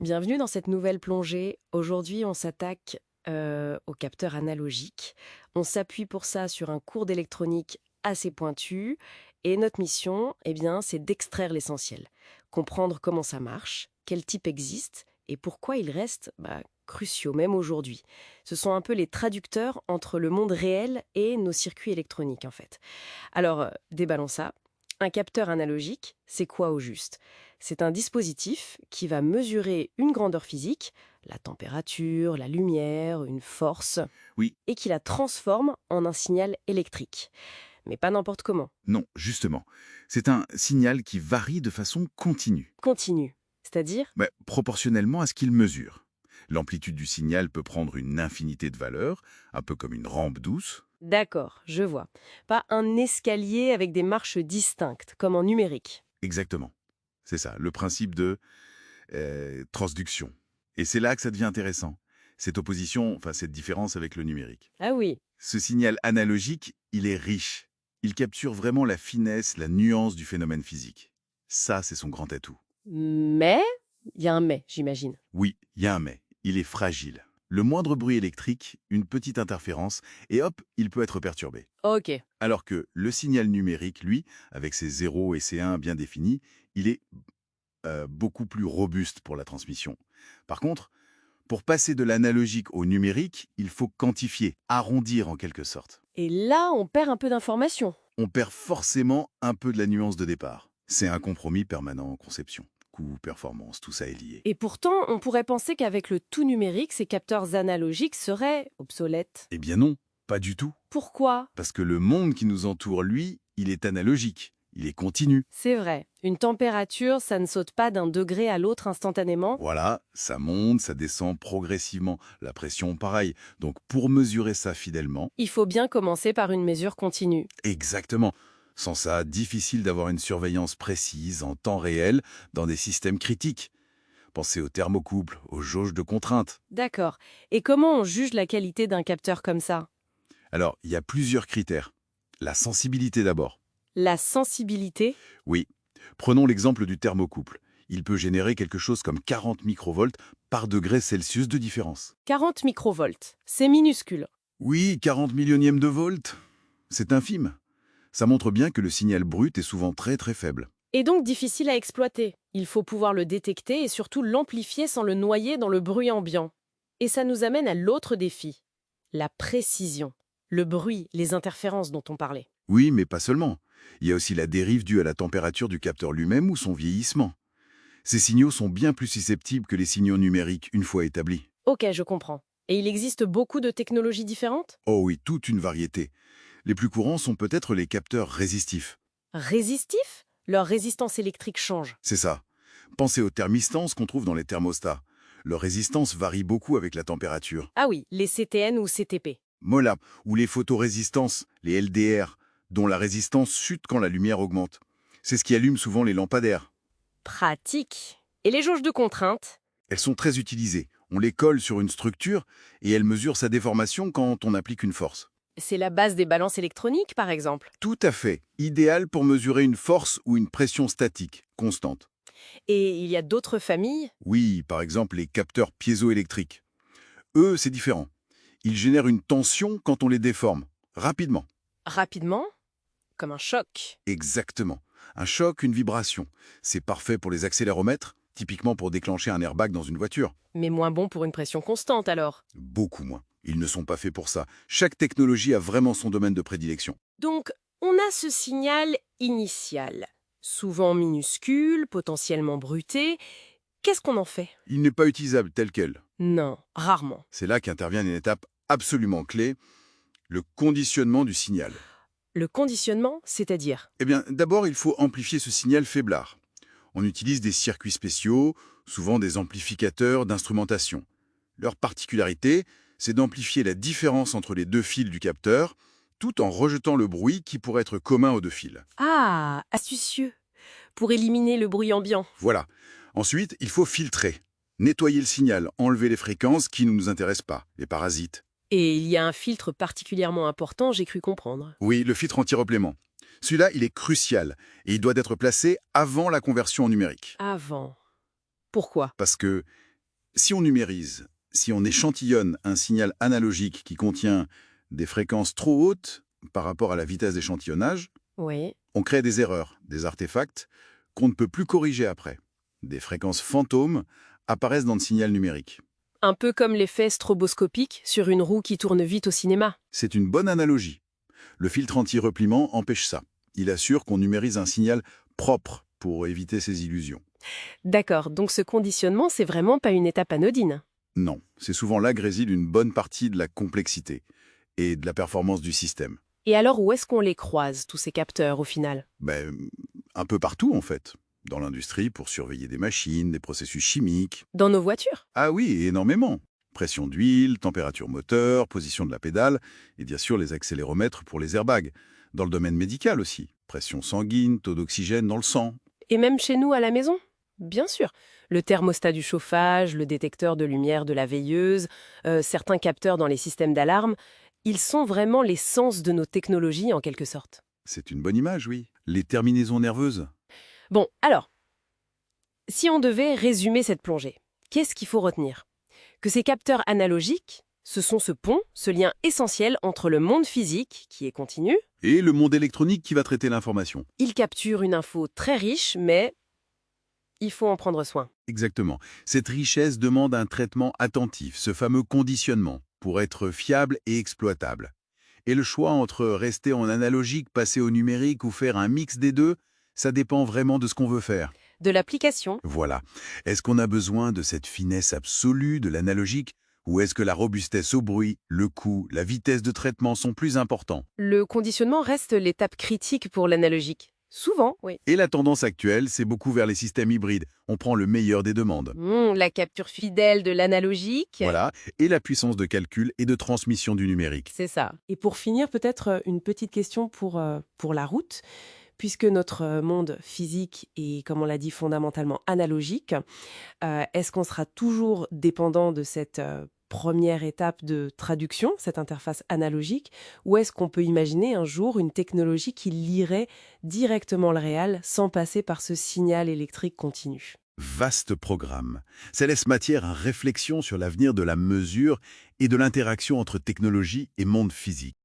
Bienvenue dans cette nouvelle plongée. Aujourd'hui, on s'attaque au capteur analogique. On s'appuie pour ça sur un cours d'électronique assez pointu. Et notre mission, eh bien, c'est d'extraire l'essentiel. Comprendre comment ça marche, quel type existe et pourquoi ils restent cruciaux, même aujourd'hui. Ce sont un peu les traducteurs entre le monde réel et nos circuits électroniques, en fait. Alors, déballons ça. Un capteur analogique, c'est quoi au juste? C'est un dispositif qui va mesurer une grandeur physique, la température, la lumière, une force, Oui, et qui la transforme en un signal électrique. Mais pas n'importe comment. non, justement. C'est un signal qui varie de façon continue, Continu. C'est-à-dire? proportionnellement à ce qu'il mesure. L'amplitude du signal peut prendre une infinité de valeurs, un peu comme une rampe douce. D'accord, je vois. Pas un escalier avec des marches distinctes, comme en numérique. Exactement. C'est ça, le principe de transduction. Et c'est là que ça devient intéressant. Cette opposition, enfin cette différence avec le numérique. Ah oui. Ce signal analogique, il est riche. Il capture vraiment la finesse, la nuance du phénomène physique. Ça, c'est son grand atout. Mais, il y a un mais, j'imagine. Oui, il y a un mais. Il est fragile. Le moindre bruit électrique, une petite interférence, et hop, il peut être perturbé. Ok. Alors que le signal numérique, lui, avec ses 0 et ses 1 bien définis, il est beaucoup plus robuste pour la transmission. Par contre, pour passer de l'analogique au numérique, il faut quantifier, arrondir en quelque sorte. Et là, on perd un peu d'informations. On perd forcément un peu de la nuance de départ. C'est un compromis permanent en conception. Coût, performance, tout ça est lié. Et pourtant, on pourrait penser qu'avec le tout numérique, ces capteurs analogiques seraient obsolètes. Eh bien non, pas du tout. Pourquoi? Parce que le monde qui nous entoure, lui, il est analogique, il est continu. C'est vrai, une température, ça ne saute pas d'un degré à l'autre instantanément. Voilà, ça monte, ça descend progressivement. La pression, pareil. Donc pour mesurer ça fidèlement, Il faut bien commencer par une mesure continue. exactement. Sans ça, difficile d'avoir une surveillance précise en temps réel dans des systèmes critiques. Pensez aux thermocouples, aux jauges de contraintes. D'accord. Et comment on juge la qualité d'un capteur comme ça? Alors, il y a plusieurs critères. La sensibilité d'abord. La sensibilité? Oui. Prenons l'exemple du thermocouple. Il peut générer quelque chose comme 40 microvolts par degré Celsius de différence. 40 microvolts. C'est minuscule. Oui, 40 millionièmes de volts. C'est infime. Ça montre bien que le signal brut est souvent très très faible. Et donc difficile à exploiter. Il faut pouvoir le détecter et surtout l'amplifier sans le noyer dans le bruit ambiant. Et ça nous amène à l'autre défi. La précision. Le bruit, les interférences dont on parlait. Oui, mais pas seulement. Il y a aussi la dérive due à la température du capteur lui-même ou son vieillissement. Ces signaux sont bien plus susceptibles que les signaux numériques une fois établis. Ok, je comprends. Et il existe beaucoup de technologies différentes? Oh oui, toute une variété. Les plus courants sont peut-être les capteurs résistifs. Résistifs? Leur résistance électrique change. C'est ça. Pensez aux thermistances qu'on trouve dans les thermostats. Leur résistance varie beaucoup avec la température. Ah oui, les CTN ou CTP. Mola, ou les photorésistances, les LDR, dont la résistance chute quand la lumière augmente. C'est ce qui allume souvent les lampadaires. Pratique. Et les jauges de contrainte? Elles sont très utilisées. On les colle sur une structure et elles mesurent sa déformation quand on applique une force. C'est la base des balances électroniques, par exemple. Tout à fait. Idéal pour mesurer une force ou une pression statique, constante. Et il y a d'autres familles? Oui, par exemple les capteurs piézoélectriques. Eux, c'est différent. Ils génèrent une tension quand on les déforme, rapidement. Rapidement? Comme un choc. Exactement. Un choc, une vibration. C'est parfait pour les accéléromètres, typiquement pour déclencher un airbag dans une voiture. Mais moins bon pour une pression constante, alors. Beaucoup moins. Ils ne sont pas faits pour ça. Chaque technologie a vraiment son domaine de prédilection. Donc, on a ce signal initial. Souvent minuscule, potentiellement bruté. Qu'est-ce qu'on en fait? Il n'est pas utilisable tel quel. Non, rarement. C'est là qu'intervient une étape absolument clé, le conditionnement du signal. Le conditionnement, c'est-à-dire? Eh bien, d'abord, il faut amplifier ce signal faiblard. On utilise des circuits spéciaux, souvent des amplificateurs d'instrumentation. Leur particularité, c'est d'amplifier la différence entre les deux fils du capteur, tout en rejetant le bruit qui pourrait être commun aux deux fils. Ah, astucieux. Pour éliminer le bruit ambiant. Voilà. Ensuite, il faut filtrer. Nettoyer le signal, enlever les fréquences qui ne nous intéressent pas, les parasites. Et il y a un filtre particulièrement important, j'ai cru comprendre. Oui, le filtre anti-replément. Celui-là, il est crucial et il doit être placé avant la conversion en numérique. Avant. Pourquoi? Parce que Si on numérise, si on échantillonne un signal analogique qui contient des fréquences trop hautes par rapport à la vitesse d'échantillonnage, Oui. on crée des erreurs, des artefacts qu'on ne peut plus corriger après. Des fréquences fantômes apparaissent dans le signal numérique. Un peu comme l'effet stroboscopique sur une roue qui tourne vite au cinéma. C'est une bonne analogie. Le filtre anti-repliement empêche ça. Il assure qu'on numérise un signal propre pour éviter ces illusions. D'accord, donc ce conditionnement, c'est vraiment pas une étape anodine. Non, c'est souvent là que réside une bonne partie de la complexité et de la performance du système. Et alors, où est-ce qu'on les croise, tous ces capteurs, au final? Ben, un peu partout, en fait. Dans l'industrie, pour surveiller des machines, des processus chimiques. Dans nos voitures? Ah oui, énormément. Pression d'huile, température moteur, position de la pédale, et bien sûr les accéléromètres pour les airbags. Dans le domaine médical aussi. Pression sanguine, taux d'oxygène dans le sang. Et même chez nous, à la maison? Bien sûr. Le thermostat du chauffage, le détecteur de lumière de la veilleuse, certains capteurs dans les systèmes d'alarme, ils sont vraiment l'essence de nos technologies, en quelque sorte. C'est une bonne image, oui. Les terminaisons nerveuses. Bon, alors, si on devait résumer cette plongée, qu'est-ce qu'il faut retenir? Que ces capteurs analogiques, ce sont ce pont, ce lien essentiel entre le monde physique, qui est continu, Et le monde électronique qui va traiter l'information. ils capturent une info très riche, mais il faut en prendre soin. Exactement. Cette richesse demande un traitement attentif, ce fameux conditionnement, pour être fiable et exploitable. Et le choix entre rester en analogique, passer au numérique ou faire un mix des deux, ça dépend vraiment de ce qu'on veut faire. De l'application, Voilà. Est-ce qu'on a besoin de cette finesse absolue de l'analogique ou est-ce que la robustesse au bruit, le coût, la vitesse de traitement sont plus importants? le conditionnement reste l'étape critique pour l'analogique. Souvent, oui. Et la tendance actuelle, c'est beaucoup vers les systèmes hybrides. On prend le meilleur des demandes. La capture fidèle de l'analogique. Voilà. Et la puissance de calcul et de transmission du numérique. C'est ça. Et pour finir, peut-être une petite question pour la route, puisque notre monde physique est, comme on l'a dit, fondamentalement analogique. Est-ce qu'on sera toujours dépendant de cette première étape de traduction, cette interface analogique, ou est-ce qu'on peut imaginer un jour une technologie qui lirait directement le réel sans passer par ce signal électrique continu? Vaste programme. Ça laisse matière à réflexion sur l'avenir de la mesure et de l'interaction entre technologie et monde physique.